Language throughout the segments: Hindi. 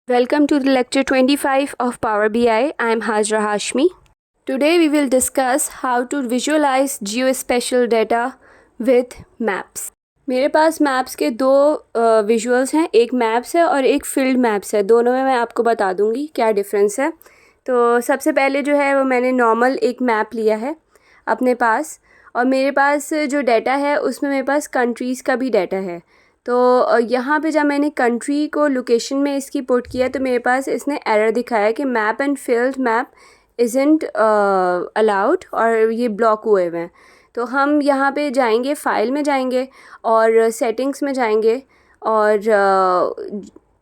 Welcome to the lecture 25 of Power BI. I am Hajra Hashmi. Today we will discuss how to visualize geospatial data with maps. मेरे पास मैप्स के दो विजुअल्स हैं, एक मैप्स है और एक फील्ड मैप्स है। दोनों में मैं आपको बता दूंगी क्या डिफरेंस है। तो सबसे पहले जो है वो मैंने नॉर्मल एक मैप लिया है अपने पास, और मेरे पास जो डाटा है उसमें मेरे पास कंट्रीज़ का भी डाटा है। तो यहाँ पे जब मैंने कंट्री को लोकेशन में इसकी पुट किया तो मेरे पास इसने एरर दिखाया कि map and field map isn't allowed, और ये ब्लॉक हुए हुए हैं। तो हम यहाँ पे जाएंगे, फ़ाइल में जाएंगे और सेटिंग्स में जाएंगे, और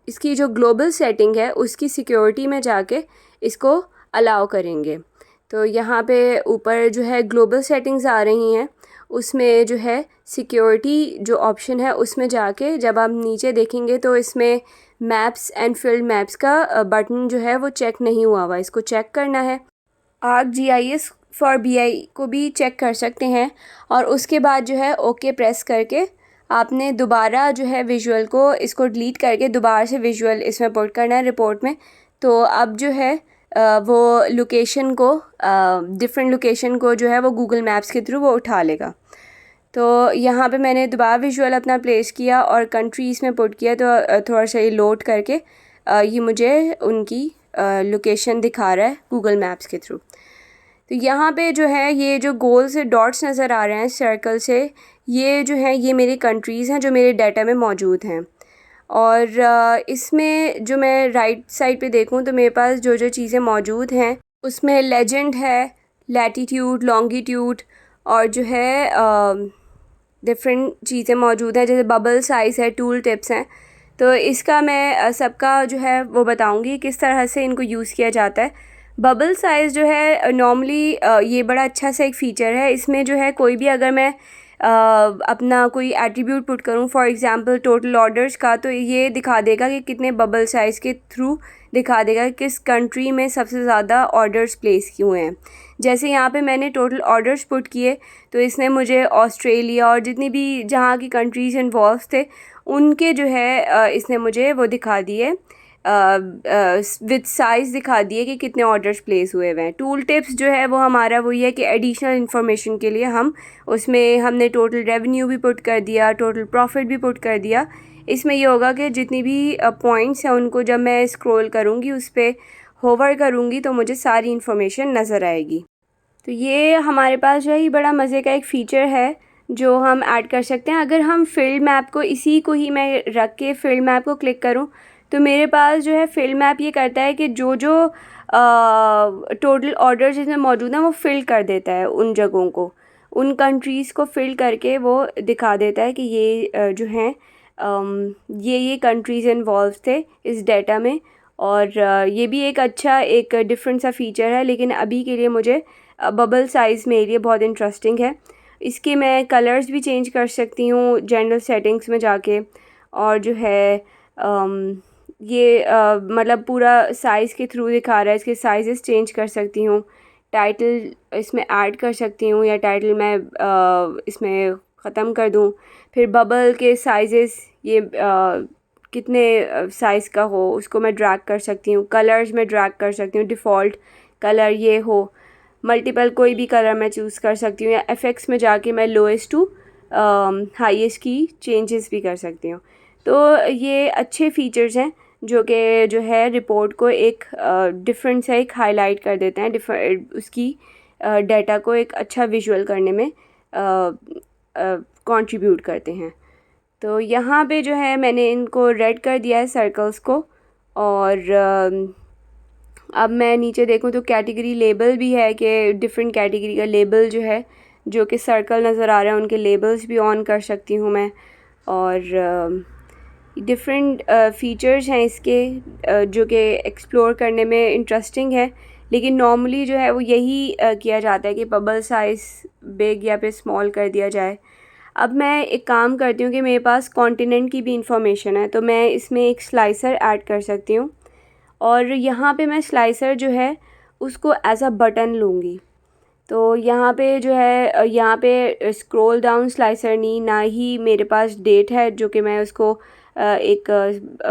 इसकी जो ग्लोबल सेटिंग है उसकी सिक्योरिटी में जाके इसको अलाउ करेंगे। तो यहाँ पे ऊपर जो है ग्लोबल सेटिंग्स आ रही हैं, उसमें जो है सिक्योरिटी जो ऑप्शन है उसमें जाके जब आप नीचे देखेंगे तो इसमें मैप्स एंड फील्ड मैप्स का बटन जो है वो चेक नहीं हुआ हुआ, इसको चेक करना है। आप GIS फॉर BI को भी चेक कर सकते हैं, और उसके बाद जो है ओके प्रेस करके आपने दोबारा जो है विजुअल को इसको डिलीट करके दोबारा से विजुअल इसमें पुट करना है रिपोर्ट में। तो अब जो है वो लोकेशन को, डिफरेंट लोकेशन को जो है वो गूगल मैप्स के थ्रू वो उठा लेगा। तो यहाँ पे मैंने दोबारा विजुअल अपना प्लेस किया और कंट्रीज़ में पुट किया, तो थोड़ा सा ये लोड करके ये मुझे उनकी लोकेशन दिखा रहा है गूगल मैप्स के थ्रू। तो यहाँ पे जो है ये जो गोल से डॉट्स नज़र आ रहे हैं सर्कल से, ये जो है ये मेरी कंट्रीज़ हैं जो मेरे डाटा में मौजूद हैं। और इसमें जो मैं राइट साइड पे देखूँ तो मेरे पास जो जो चीज़ें मौजूद हैं उसमें लेजेंड है, लैटीट्यूड, लॉन्गिट्यूड, और जो है डिफरेंट चीज़ें मौजूद हैं जैसे बबल साइज़ है, टूल टिप्स हैं। तो इसका मैं सबका जो है वो बताऊंगी किस तरह से इनको यूज़ किया जाता है। बबल साइज़ जो है नॉर्मली ये बड़ा अच्छा सा एक फ़ीचर है। इसमें जो है कोई भी अगर मैं अपना कोई एट्रीब्यूट पुट करूँ, फॉर एग्ज़ाम्पल टोटल ऑर्डर्स का, तो ये दिखा देगा कि कितने बबल साइज़ के थ्रू दिखा देगा कि किस कंट्री में सबसे ज़्यादा ऑर्डर्स प्लेस किए हुए हैं। जैसे यहाँ पे मैंने टोटल ऑर्डर्स पुट किए तो इसने मुझे ऑस्ट्रेलिया और जितनी भी जहाँ की कंट्रीज़ इन्वॉल्व थे उनके जो है इसने मुझे वो दिखा दिए, विद साइज़ दिखा दिए कि कितने ऑर्डर्स प्लेस हुए हुए हैं। टूल टिप्स जो है वो हमारा वही है कि एडिशनल इन्फॉर्मेशन के लिए हम उसमें हमने टोटल रेवेन्यू भी पुट कर दिया, टोटल प्रॉफिट भी पुट कर दिया। इसमें ये होगा कि जितनी भी पॉइंट्स हैं उनको जब मैं स्क्रॉल करूँगी, उस पर होवर करूँगी तो मुझे सारी इन्फॉर्मेशन नज़र आएगी। तो ये हमारे पास जो है ये बड़ा मज़े का एक फ़ीचर है जो हम ऐड कर सकते हैं। अगर हम फील्ड मैप को, इसी को ही मैं रख के फील्ड मैप को क्लिक करूं तो मेरे पास जो है फील्ड मैप ये करता है कि जो जो टोटल ऑर्डर जिसमें मौजूद हैं वो फिल कर देता है, उन जगहों को, उन कंट्रीज़ को फिल करके वो दिखा देता है कि ये जो हैं ये कंट्रीज़ इन्वॉल्व थे इस डेटा में। और ये भी एक अच्छा एक डिफरेंट सा फ़ीचर है, लेकिन अभी के लिए मुझे बबल साइज़ मेरे लिए बहुत इंटरेस्टिंग है। इसके मैं कलर्स भी चेंज कर सकती हूँ जनरल सेटिंग्स में जाके, और जो है ये मतलब पूरा साइज़ के थ्रू दिखा रहा है, इसके साइज़ेस चेंज कर सकती हूँ, टाइटल इसमें ऐड कर सकती हूँ या टाइटल मैं इसमें ख़त्म कर दूँ। फिर बबल के साइज़ेस ये कितने साइज़ का हो उसको मैं ड्रैग कर सकती हूँ, कलर्स में ड्रैग कर सकती हूँ, डिफ़ॉल्ट कलर ये हो, मल्टीपल कोई भी कलर मैं चूज़ कर सकती हूँ, या इफ़ेक्ट्स में जाके मैं लोएस्ट टू हाईएस्ट की चेंजेस भी कर सकती हूँ। तो ये अच्छे फीचर्स हैं जो कि जो है रिपोर्ट को एक डिफरेंट सा एक हाईलाइट कर देते हैं, उसकी डाटा को एक अच्छा विजुअल करने में कंट्रीब्यूट करते हैं। तो यहाँ पे जो है मैंने इनको रेड कर दिया है सर्कल्स को, और अब मैं नीचे देखूँ तो कैटेगरी लेबल भी है कि डिफरेंट कैटेगरी का लेबल जो है, जो कि सर्कल नज़र आ रहा है उनके लेबल्स भी ऑन कर सकती हूँ मैं। और डिफरेंट फ़ीचर्स हैं इसके जो कि एक्सप्लोर करने में इंटरेस्टिंग है, लेकिन नॉर्मली जो है वो यही किया जाता है कि बबल साइज़ बिग या फिर स्मॉल कर दिया जाए। अब मैं एक काम करती हूँ कि मेरे पास कॉन्टिनेंट की भी इंफॉर्मेशन है, तो मैं इसमें एक स्लाइसर ऐड कर सकती हूँ, और यहाँ पे मैं स्लाइसर जो है उसको एज अ बटन लूँगी। तो यहाँ पे जो है यहाँ पे स्क्रॉल डाउन स्लाइसर नहीं, ना ही मेरे पास डेट है जो कि मैं उसको एक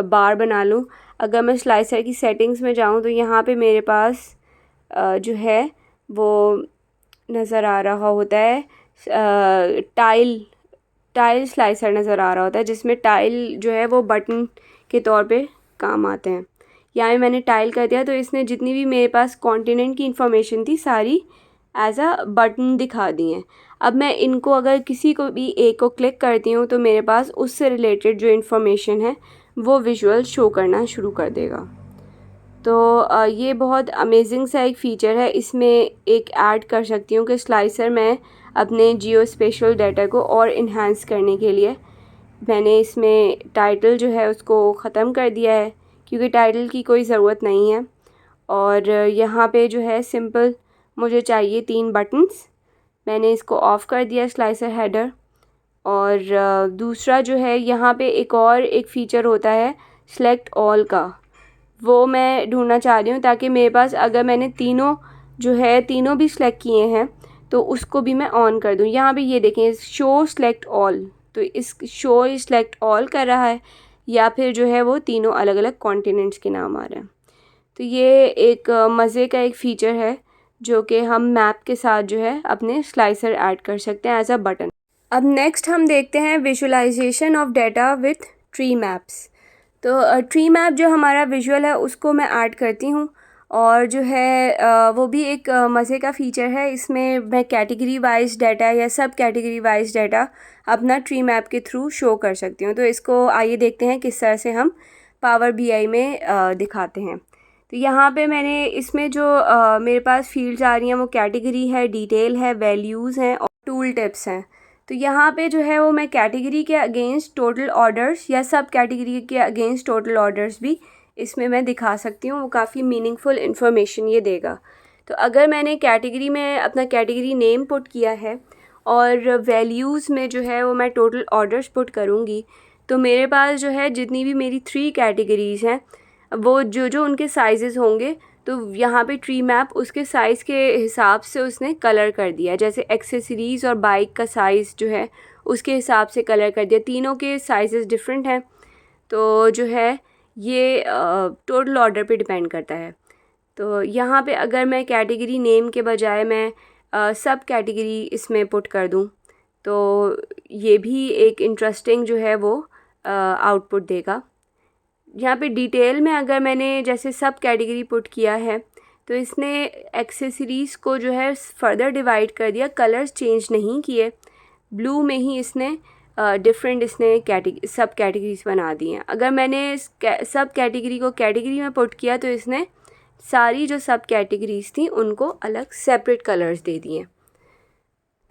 बार बना लूँ। अगर मैं स्लाइसर की सेटिंग्स में जाऊँ तो यहाँ पे मेरे पास जो है वो नज़र आ रहा होता है टाइल स्लाइसर नज़र आ रहा होता है, जिसमें टाइल जो है वो बटन के तौर पे काम आते हैं। यहाँ पे मैंने टाइल कर दिया तो इसने जितनी भी मेरे पास कॉन्टिनेंट की इंफॉर्मेशन थी सारी एज अ बटन दिखा दी हैं। अब मैं इनको अगर किसी को भी एक को क्लिक करती हूँ तो मेरे पास उससे रिलेटेड जो इन्फॉर्मेशन है वो विजुअल शो करना शुरू कर देगा। तो ये बहुत अमेजिंग सा एक फ़ीचर है। इसमें एक ऐड कर सकती हूँ कि स्लाइसर मैं अपने जियो स्पेशल डाटा को और इन्हांस करने के लिए मैंने इसमें टाइटल जो है उसको ख़त्म कर दिया है, क्योंकि टाइटल की कोई ज़रूरत नहीं है। और यहाँ पे जो है सिंपल मुझे चाहिए 3 बटन्स, मैंने इसको ऑफ़ कर दिया स्लाइसर हेडर। और दूसरा जो है यहाँ पे एक फ़ीचर होता है सेलेक्ट ऑल का, वो मैं ढूंढना चाह रही हूँ ताकि मेरे पास अगर मैंने तीनों भी सिलेक्ट किए हैं तो उसको भी मैं ऑन कर दूँ। यहाँ पे ये देखें शो सेलेक्ट ऑल, तो इस शो सेलेक्ट ऑल कर रहा है या फिर जो है वो तीनों अलग अलग कॉन्टिनेंट्स के नाम आ रहे हैं। तो ये एक मज़े का एक फ़ीचर है जो कि हम मैप के साथ जो है अपने स्लाइसर ऐड कर सकते हैं एज अ बटन। अब नेक्स्ट हम देखते हैं visualisation of data with tree maps. तो ट्री मैप जो हमारा विजुअल है उसको मैं ऐड करती हूँ, और जो है वो भी एक मज़े का फ़ीचर है। इसमें मैं कैटेगरी वाइज डाटा या सब कैटेगरी वाइज डाटा अपना ट्री मैप के थ्रू शो कर सकती हूँ। तो इसको आइए देखते हैं किस तरह से हम पावर बीआई में दिखाते हैं। तो यहाँ पे मैंने इसमें जो मेरे पास फील्ड्स आ रही हैं वो कैटेगरी है, डिटेल है, वैल्यूज़ हैं और टूल टिप्स हैं। तो यहाँ पे जो है वो मैं कैटेगरी के अगेंस्ट टोटल ऑर्डर्स या सब कैटेगरी के अगेंस्ट टोटल ऑर्डर्स भी इसमें मैं दिखा सकती हूँ। वो काफ़ी मीनिंगफुल इन्फॉर्मेशन ये देगा। तो अगर मैंने कैटेगरी में अपना कैटेगरी नेम पुट किया है और वैल्यूज़ में जो है वो मैं टोटल ऑर्डर्स पुट करूँगी, तो मेरे पास जो है जितनी भी मेरी 3 कैटेगरीज़ हैं वो जो उनके साइज़ेस होंगे, तो यहाँ पे ट्री मैप उसके साइज़ के हिसाब से उसने कलर कर दिया। जैसे एक्सेसरीज़ और बाइक का साइज़ जो है उसके हिसाब से कलर कर दिया। तीनों के साइज़ेस डिफरेंट हैं, तो जो है ये टोटल ऑर्डर पे डिपेंड करता है। तो यहाँ पे अगर मैं कैटेगरी नेम के बजाय मैं सब कैटेगरी इसमें पुट कर दूँ तो ये भी एक इंटरेस्टिंग जो है वो आउटपुट देगा। यहाँ पे डिटेल में अगर मैंने जैसे सब कैटेगरी पुट किया है तो इसने एक्सेसरीज़ को जो है फर्दर डिवाइड कर दिया, कलर्स चेंज नहीं किए, ब्लू में ही इसने डिफरेंट सब कैटेगरीज बना दी हैं। अगर मैंने सब कैटेगरी को कैटेगरी में पुट किया तो इसने सारी जो सब कैटेगरीज थी उनको अलग सेपरेट कलर्स दे दिए।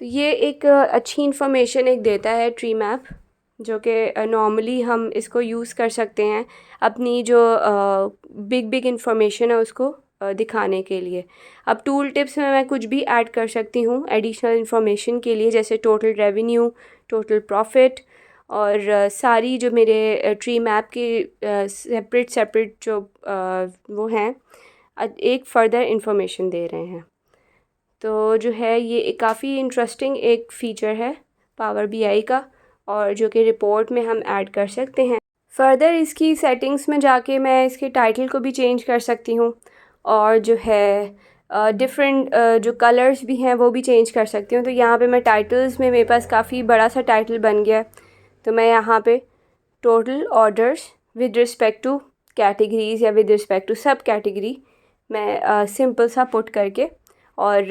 तो ये एक अच्छी इन्फॉर्मेशन एक देता है ट्री मैप, जो कि नॉर्मली हम इसको यूज़ कर सकते हैं अपनी जो बिग इन्फॉर्मेशन है उसको दिखाने के लिए। अब टूल टिप्स में मैं कुछ भी ऐड कर सकती हूँ एडिशनल इन्फॉर्मेशन के लिए, जैसे टोटल रेवेन्यू, टोटल प्रॉफिट और सारी जो मेरे ट्री मैप के सेपरेट जो वो हैं एक फ़र्दर इन्फॉर्मेशन दे रहे हैं। तो जो है ये काफ़ी इंटरेस्टिंग एक फ़ीचर है पावर बीआई का, और जो कि रिपोर्ट में हम ऐड कर सकते हैं। फ़र्दर इसकी सेटिंग्स में जाके मैं इसके टाइटल को भी चेंज कर सकती हूँ, और जो है डिफरेंट जो कलर्स भी हैं वो भी चेंज कर सकती हूँ। तो यहाँ पे मैं टाइटल्स में मेरे पास काफ़ी बड़ा सा टाइटल बन गया, तो मैं यहाँ पे total orders with respect to categories या with respect to sub category मैं सिंपल सा पुट करके और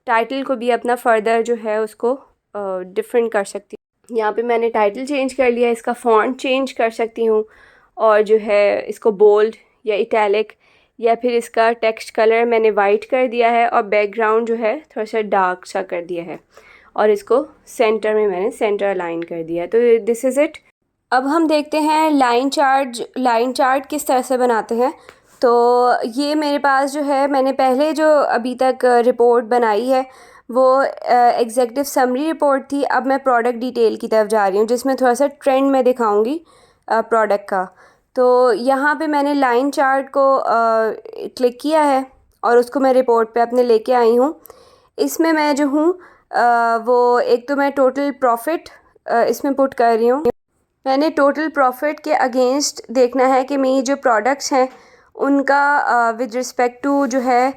टाइटल को भी अपना फ़र्दर जो है उसको डिफरेंट कर सकती हूँ। यहाँ पे मैंने टाइटल चेंज कर लिया, इसका फ़ॉन्ट चेंज कर सकती हूँ, और जो है इसको बोल्ड या इटैलिक या फिर इसका टेक्स्ट कलर मैंने वाइट कर दिया है और बैकग्राउंड जो है थोड़ा सा डार्क सा कर दिया है, और इसको सेंटर में मैंने सेंटर अलाइन कर दिया। तो दिस इज़ इट। अब हम देखते हैं लाइन चार्ट किस तरह से बनाते हैं। तो ये मेरे पास जो है मैंने पहले जो अभी तक रिपोर्ट बनाई है वो एग्जेक्टिव समरी रिपोर्ट थी। अब मैं प्रोडक्ट डिटेल की तरफ जा रही हूँ, जिसमें थोड़ा सा ट्रेंड में दिखाऊंगी प्रोडक्ट का। तो यहाँ पे मैंने लाइन चार्ट को क्लिक किया है और उसको मैं रिपोर्ट पे अपने लेके आई हूँ। इसमें मैं जो हूँ वो एक तो मैं टोटल प्रॉफिट इसमें पुट कर रही हूँ, मैंने टोटल प्रॉफिट के अगेंस्ट देखना है कि मेरी जो प्रोडक्ट्स हैं उनका विद रिस्पेक्ट टू जो है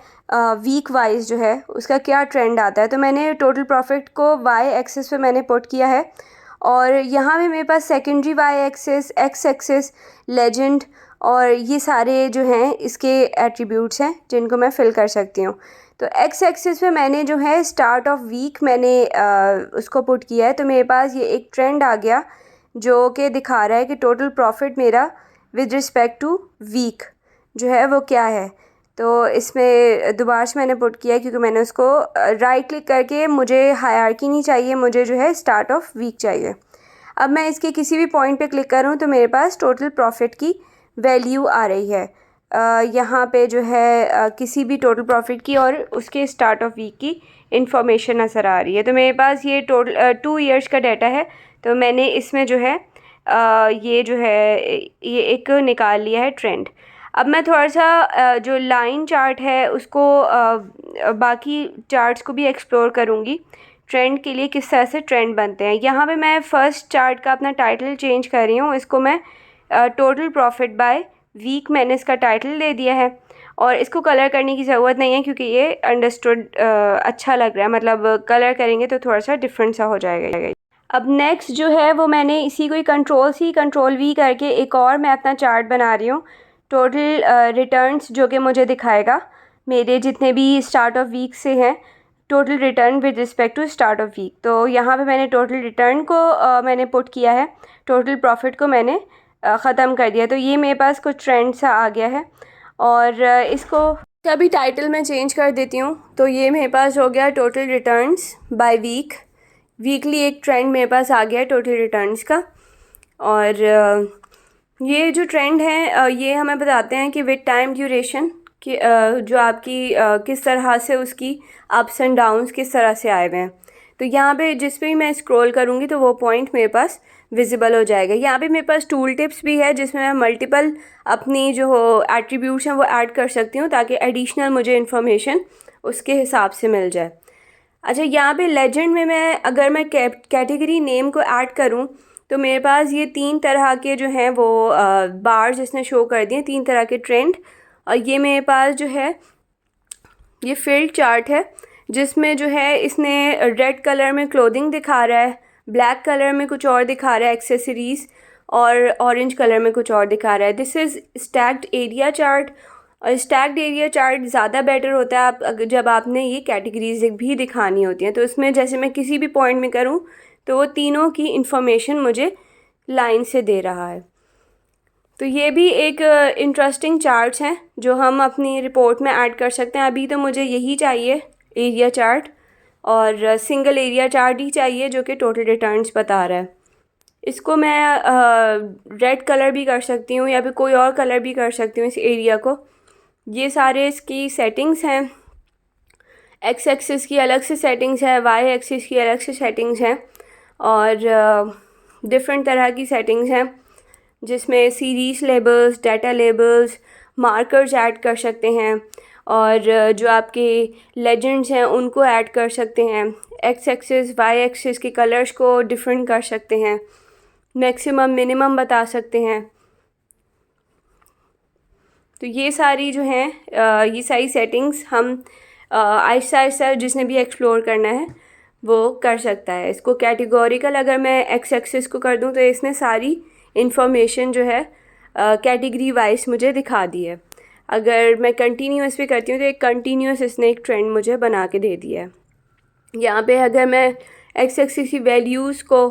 वीक वाइज जो है उसका क्या ट्रेंड आता है। तो मैंने टोटल प्रॉफिट को वाई एक्सिस पे मैंने पुट किया है और यहाँ भी मेरे पास secondary Y axis, X axis, legend और ये सारे जो हैं इसके एट्रीब्यूट्स हैं जिनको मैं फिल कर सकती हूँ। तो एक्स एक्सिस पे मैंने जो है स्टार्ट ऑफ वीक मैंने उसको पुट किया है। तो मेरे पास ये एक ट्रेंड आ गया जो कि दिखा रहा है कि टोटल प्रॉफिट मेरा विद रिस्पेक्ट टू वीक जो है वो क्या है। तो इसमें दोबारा से मैंने पुट किया है क्योंकि मैंने उसको राइट क्लिक करके, मुझे हायरार्की नहीं चाहिए, मुझे जो है स्टार्ट ऑफ वीक चाहिए। अब मैं इसके किसी भी पॉइंट पे क्लिक करूँ तो मेरे पास टोटल प्रॉफिट की वैल्यू आ रही है। यहाँ पे जो है किसी भी टोटल प्रॉफिट की और उसके स्टार्ट ऑफ वीक की इंफॉर्मेशन नज़र आ रही है। तो मेरे पास ये टोटल 2 ईयर्स का डाटा है। तो मैंने इसमें जो है ये जो है ये एक निकाल लिया है ट्रेंड। अब मैं थोड़ा सा जो लाइन चार्ट है उसको बाकी चार्ट्स को भी एक्सप्लोर करूँगी ट्रेंड के लिए, किस तरह से ट्रेंड बनते हैं। यहाँ पे मैं फ़र्स्ट चार्ट का अपना टाइटल चेंज कर रही हूँ। इसको मैं टोटल प्रॉफिट बाय वीक मैंने इसका टाइटल दे दिया है और इसको कलर करने की ज़रूरत नहीं है क्योंकि ये अंडरस्टूड अच्छा लग रहा है, मतलब कलर करेंगे तो थोड़ा सा डिफरेंट सा हो जाएगा। अब नेक्स्ट जो है वो मैंने इसी को कंट्रोल वी करके एक और मैं अपना चार्ट बना रही हूँ टोटल रिटर्न्स, जो कि मुझे दिखाएगा मेरे जितने भी स्टार्ट ऑफ वीक से हैं total return with respect to start of week. तो यहाँ पे मैंने टोटल रिटर्न को मैंने पुट किया है, टोटल प्रॉफिट को मैंने ख़त्म कर दिया। तो ये मेरे पास कुछ ट्रेंड सा आ गया है और इसको कभी टाइटल मैं चेंज कर देती हूँ। तो ये मेरे पास हो गया total returns by week. Weekly एक ट्रेंड मेरे पास आ गया है टोटल रिटर्न्स का। और ये जो ट्रेंड है ये हमें बताते हैं कि विद टाइम ड्यूरेशन कि जो आपकी किस तरह से उसकी अप्स एंड डाउन्स किस तरह से आए हुए हैं। तो यहाँ पे जिस पे भी मैं स्क्रॉल करूँगी तो वो पॉइंट मेरे पास विजिबल हो जाएगा। यहाँ पे मेरे पास टूल टिप्स भी है जिसमें मैं मल्टीपल अपनी जो एट्रीब्यूट्स हैं वो ऐड कर सकती हूँ ताकि एडिशनल मुझे इन्फॉर्मेशन उसके हिसाब से मिल जाए। अच्छा, यहाँ पे लेजेंड में मैं अगर मैं कैटेगरी नेम को ऐड करूँ तो मेरे पास ये 3 तरह के जो हैं वो बार्स इसने शो कर दिए, 3 तरह के ट्रेंड। और ये मेरे पास जो है ये फील्ड चार्ट है जिसमें जो है इसने रेड कलर में क्लोथिंग दिखा रहा है, ब्लैक कलर में कुछ और दिखा रहा है एक्सेसरीज़, और ऑरेंज कलर में कुछ और दिखा रहा है। This is stacked area chart. और स्टैक्ड एरिया चार्ट ज़्यादा बेटर होता है आप जब आपने ये कैटेगरीज भी दिखानी होती हैं। तो इसमें जैसे मैं किसी भी पॉइंट में करूँ तो वो तीनों की इंफॉर्मेशन मुझे लाइन से दे रहा है। तो ये भी एक इंटरेस्टिंग चार्ट्स हैं जो हम अपनी रिपोर्ट में ऐड कर सकते हैं। अभी तो मुझे यही चाहिए एरिया चार्ट और सिंगल एरिया चार्ट ही चाहिए जो कि टोटल रिटर्न्स बता रहा है। इसको मैं रेड कलर भी कर सकती हूँ या फिर कोई और कलर भी कर सकती हूँ इस एरिया को। ये सारे इसकी सेटिंग्स हैं। एक्स एक्सिस की अलग से सेटिंग्स है, वाई एक्सिस की अलग से सेटिंग्स हैं और डिफरेंट तरह की सेटिंग्स हैं जिसमें series labels, data labels, markers add कर सकते हैं और जो आपके लेजेंड्स हैं उनको ऐड कर सकते हैं। एक्स एक्सिस वाई एक्सिस के कलर्स को डिफरेंट कर सकते हैं, मैक्सिमम मिनिमम बता सकते हैं। तो ये सारी जो हैं ये सारी सेटिंग्स हम आहिस्ता आहिस्ता जिसने भी एक्सप्लोर करना है वो कर सकता है। इसको कैटेगोरिकल अगर मैं एक्स एक्सिस को कर दूँ तो इसने सारी इंफॉर्मेशन जो है कैटेगरी वाइज मुझे दिखा दी है। अगर मैं कंटिन्यूस भी करती हूँ तो एक कंटिन्यूस इसने एक ट्रेंड मुझे बना के दे दिया है। यहाँ पे अगर मैं एक्स एक्सिस की वैल्यूज़ को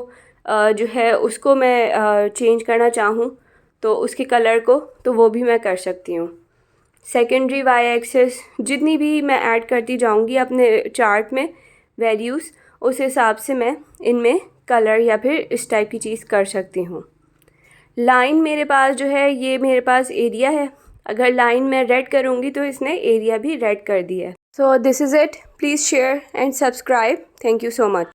जो है उसको मैं चेंज करना चाहूँ तो उसके कलर को, तो वो भी मैं कर सकती हूँ। सेकेंडरी वाई एक्सिस जितनी भी मैं ऐड करती जाऊँगी अपने चार्ट में वैल्यूज़, उस हिसाब से मैं इनमें कलर या फिर इस टाइप की चीज़ कर सकती हूँ। लाइन मेरे पास जो है ये मेरे पास एरिया है। अगर लाइन मैं रेड करूँगी तो इसने एरिया भी रेड कर दिया है। So this is it. Please share and subscribe. Thank you so much.